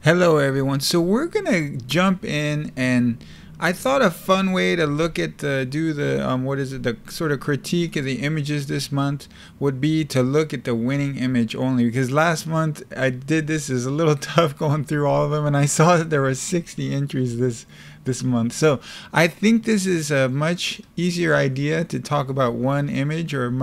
Hello everyone. So we're gonna jump in, and I thought a fun way to look at the sort of critique of the images this month would be to look at the winning image only, because last month I did this. Is a little tough going through all of them, and I saw that there were 60 entries this month. So I think this is a much easier idea to talk about one image, or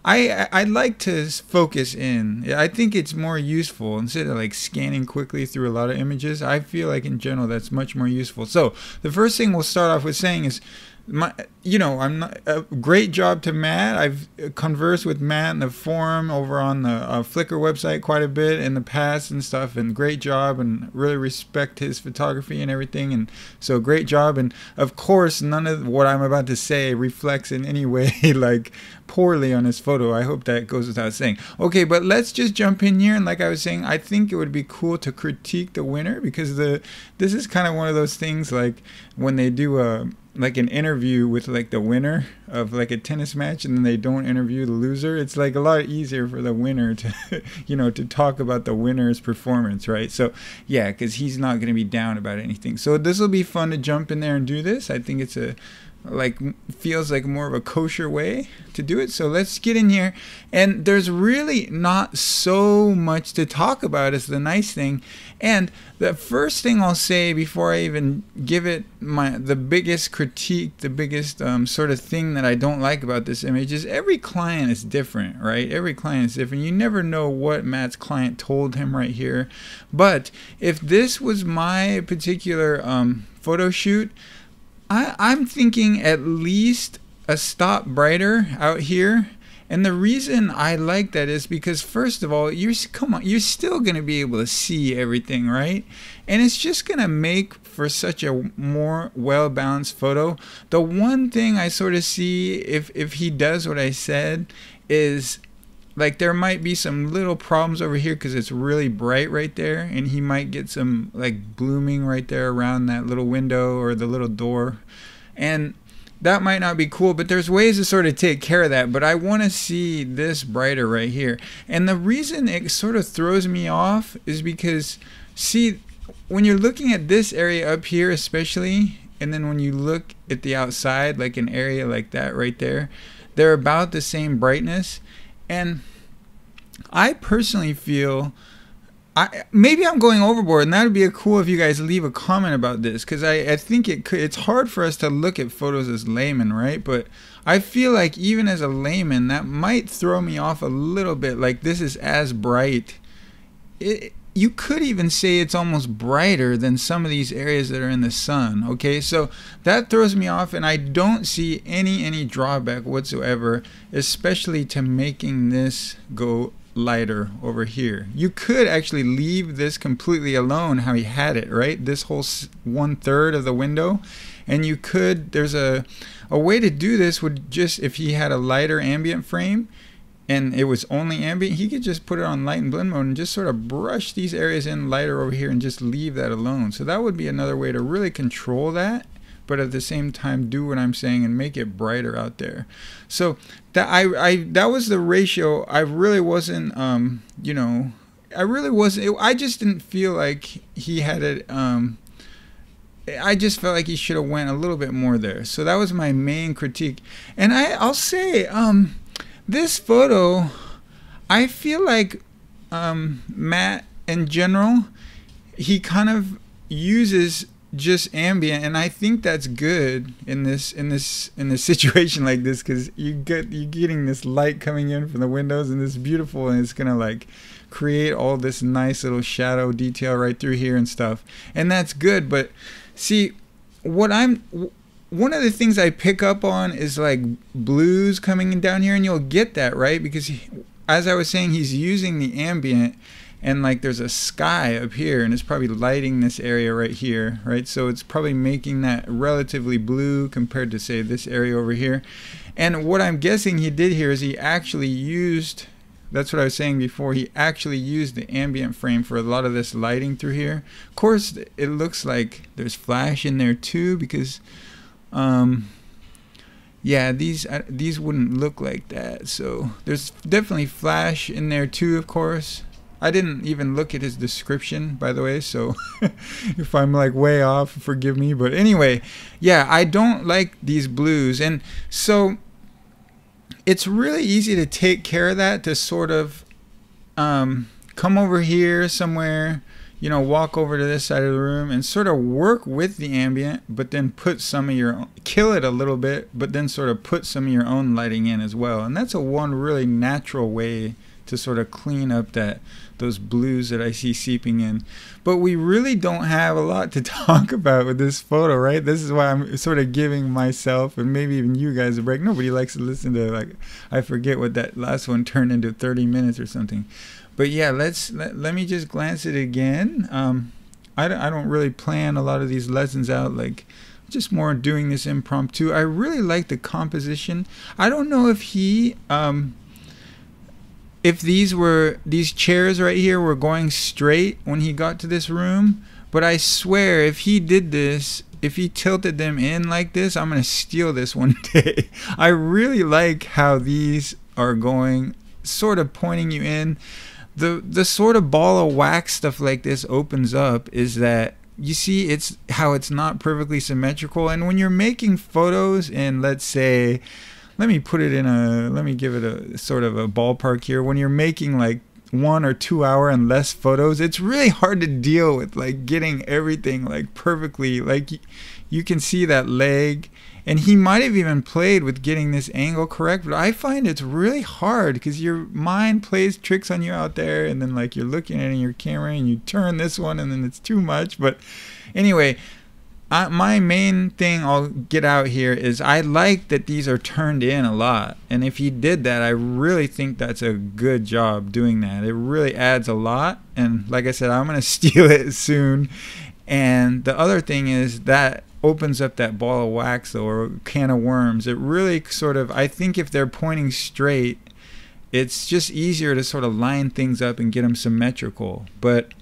I like to focus in. I think it's more useful instead of like scanning quickly through a lot of images. I feel like in general that's much more useful. So the first thing we'll start off with saying is I'm not a great job to Matt. I've conversed with Matt in the forum over on the Flickr website quite a bit in the past and stuff, and great job, and really respect his photography and everything, and so great job. And of course none of what I'm about to say reflects in any way like poorly on his photo. I hope that goes without saying. Okay, but let's just jump in here, and like I was saying, I think it would be cool to critique the winner, because this is kind of one of those things like when they do like an interview with like the winner of like a tennis match, and then they don't interview the loser. It's like a lot easier for the winner to to talk about the winner's performance, right? So yeah, because he's not going to be down about anything. So this will be fun to jump in there and do this. I think it's feels like more of a kosher way to do it. So let's get in here, and there's really not so much to talk about, is the nice thing. And the first thing I'll say before I even give it the biggest critique, the biggest sort of thing that I don't like about this image is every client is different, right? Every client is different. You never know what Matt's client told him right here. But if this was my particular photo shoot, I'm thinking at least a stop brighter out here. And the reason I like that is because, first of all, you're still going to be able to see everything, right? And it's just going to make for such a more well-balanced photo. The one thing I sort of see if he does what I said is, like, there might be some little problems over here because it's really bright right there, and he might get some like blooming right there around that little window or the little door, and that might not be cool, but there's ways to sort of take care of that. But I want to see this brighter right here. And the reason it sort of throws me off is because, see, when you're looking at this area up here especially, and then when you look at the outside, like an area like that right there, they're about the same brightness. And I personally feel, maybe I'm going overboard, and that would be cool if you guys leave a comment about this, because I think it's hard for us to look at photos as laymen, right? But I feel like even as a layman, that might throw me off a little bit. Like, this is as bright. You could even say it's almost brighter than some of these areas that are in the sun. Okay, so that throws me off, and I don't see any drawback whatsoever, especially to making this go lighter over here. You could actually leave this completely alone how he had it, right? This whole 1/3 of the window. And you could, there's a way to do this would just, if he had a lighter ambient frame and it was only ambient, he could just put it on light and blend mode and just sort of brush these areas in lighter over here and just leave that alone. So that would be another way to really control that, but at the same time do what I'm saying and make it brighter out there. So that was the ratio. I really wasn't I just didn't feel like he had it. I just felt like he should have went a little bit more there. So that was my main critique. And I'll say this photo, I feel like Matt in general, he kind of uses just ambient, and I think that's good in this situation like this, because you're getting this light coming in from the windows, and it's beautiful, and it's gonna like create all this nice little shadow detail right through here and stuff, and that's good. But see, one of the things I pick up on is like blues coming in down here, and you'll get that, right? Because as I was saying, he's using the ambient, and like there's a sky up here, and it's probably lighting this area right here, right? So it's probably making that relatively blue compared to, say, this area over here. And what I'm guessing he did here is he actually used, that's what I was saying before, he actually used the ambient frame for a lot of this lighting through here. Of course, it looks like there's flash in there too, because yeah, these wouldn't look like that. So there's definitely flash in there too, of course. I didn't even look at his description, by the way, so if I'm like way off, forgive me. But anyway, yeah, I don't like these blues. And so it's really easy to take care of that, to sort of come over here somewhere, you know, walk over to this side of the room and sort of work with the ambient, but then put some of your own, kill it a little bit, but then sort of put some of your own lighting in as well. And that's one really natural way to sort of clean up those blues that I see seeping in. But we really don't have a lot to talk about with this photo, right? This is why I'm sort of giving myself and maybe even you guys a break. Nobody likes to listen to, like, I forget what that last one turned into, 30 minutes or something. But yeah, let me just glance it again. I don't really plan a lot of these lessons out, like just more doing this impromptu. I really like the composition. I don't know if he if these chairs right here were going straight when he got to this room, but I swear if he did this, if he tilted them in like this, I'm gonna steal this one day. I really like how these are going, sort of pointing you in. The sort of ball of wax stuff like this opens up is that you see it's how it's not perfectly symmetrical. And when you're making photos, and let's say, let me give it a sort of a ballpark here. When you're making like 1 or 2 hour and less photos, it's really hard to deal with like getting everything like perfectly. Like you can see that leg, and he might have even played with getting this angle correct, but I find it's really hard because your mind plays tricks on you out there, and then like you're looking at it in your camera and you turn this one and then it's too much. But anyway, my main thing I'll get out here is I like that these are turned in a lot, and if he did that, I really think that's a good job doing that. It really adds a lot, and like I said, I'm gonna steal it soon. And the other thing is that opens up that ball of wax, though, or can of worms. It really sort of, I think if they're pointing straight, it's just easier to sort of line things up and get them symmetrical. But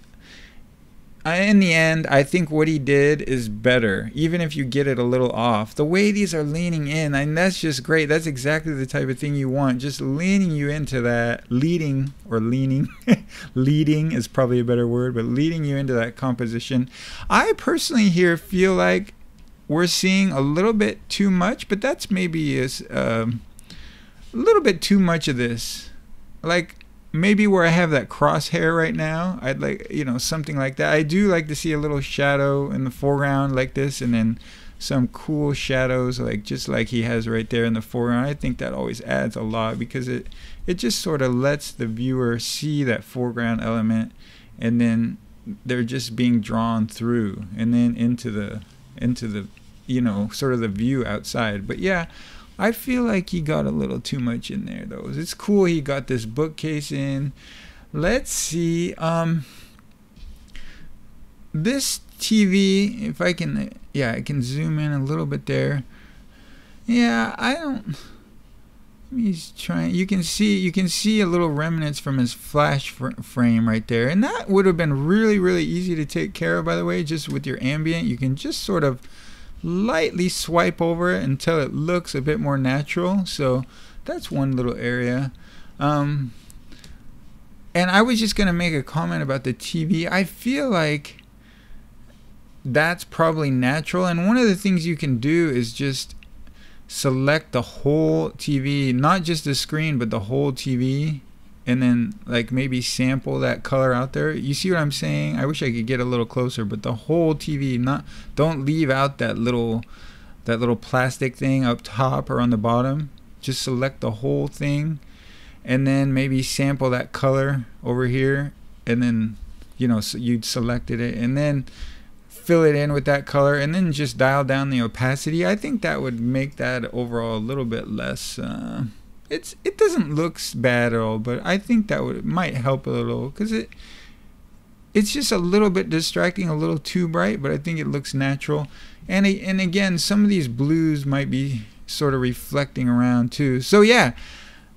in the end, I think what he did is better, even if you get it a little off. The way these are leaning in, and that's just great. That's exactly the type of thing you want, just leaning you into that, leading is probably a better word, but leading you into that composition. I personally here feel like we're seeing a little bit too much, but that's maybe a little bit too much of this. Like, maybe where I have that crosshair right now, I'd like, you know, something like that. I do like to see a little shadow in the foreground like this, and then some cool shadows, like just like he has right there in the foreground. I think that always adds a lot because it just sort of lets the viewer see that foreground element, and then they're just being drawn through and then into the you know, sort of the view outside. But yeah, I feel like he got a little too much in there, though. It's cool he got this bookcase in. Let's see. This TV, if I can, yeah, I can zoom in a little bit there. Yeah, I don't. He's trying. You can see a little remnants from his flash frame right there, and that would have been really, really easy to take care of. By the way, just with your ambient, you can just sort of lightly swipe over it until it looks a bit more natural. So that's one little area. And I was just gonna make a comment about the TV. I feel like that's probably natural, and one of the things you can do is just select the whole TV, not just the screen but the whole TV, and then like maybe sample that color out there. You see what I'm saying? I wish I could get a little closer, but the whole TV, don't leave out that little plastic thing up top or on the bottom. Just select the whole thing, and then maybe sample that color over here, and then, you know, so you'd selected it, and then fill it in with that color, and then just dial down the opacity. I think that would make that overall a little bit less it doesn't look bad at all, but I think that might help a little, because it's just a little bit distracting, a little too bright, but I think it looks natural. And again, some of these blues might be sort of reflecting around too. So yeah,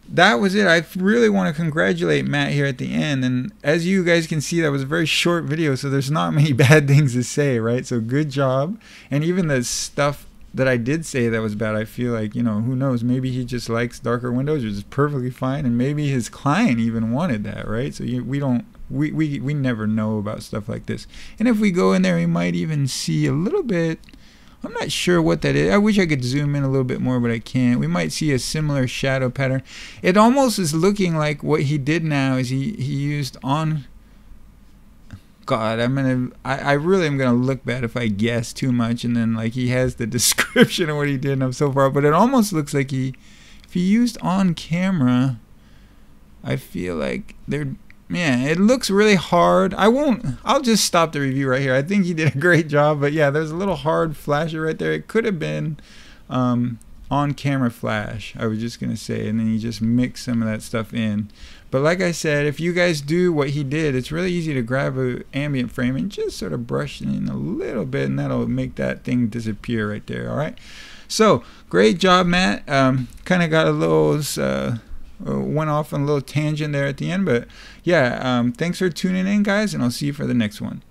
that was it. I really want to congratulate Matt here at the end, and as you guys can see, that was a very short video, so there's not many bad things to say, right? So good job. And even the stuff that I did say that was bad, I feel like, you know, who knows, maybe he just likes darker windows, which is perfectly fine, and maybe his client even wanted that, right? So we don't we never know about stuff like this. And if we go in there, we might even see a little bit. I'm not sure what that is. I wish I could zoom in a little bit more, but I can't. We might see a similar shadow pattern. It almost is looking like what he did now is he used on. God, I really am gonna look bad if I guess too much, and then like he has the description of what he did so far. But it almost looks like if he used on camera, I feel like man, it looks really hard. I'll just stop the review right here. I think he did a great job, but yeah, there's a little hard flasher right there. It could have been on camera flash, I was just gonna say, and then he just mixed some of that stuff in. But like I said, if you guys do what he did, it's really easy to grab an ambient frame and just sort of brush it in a little bit, and that'll make that thing disappear right there. All right, so great job, Matt. Kind of got a little went off on a little tangent there at the end, but yeah, thanks for tuning in, guys, and I'll see you for the next one.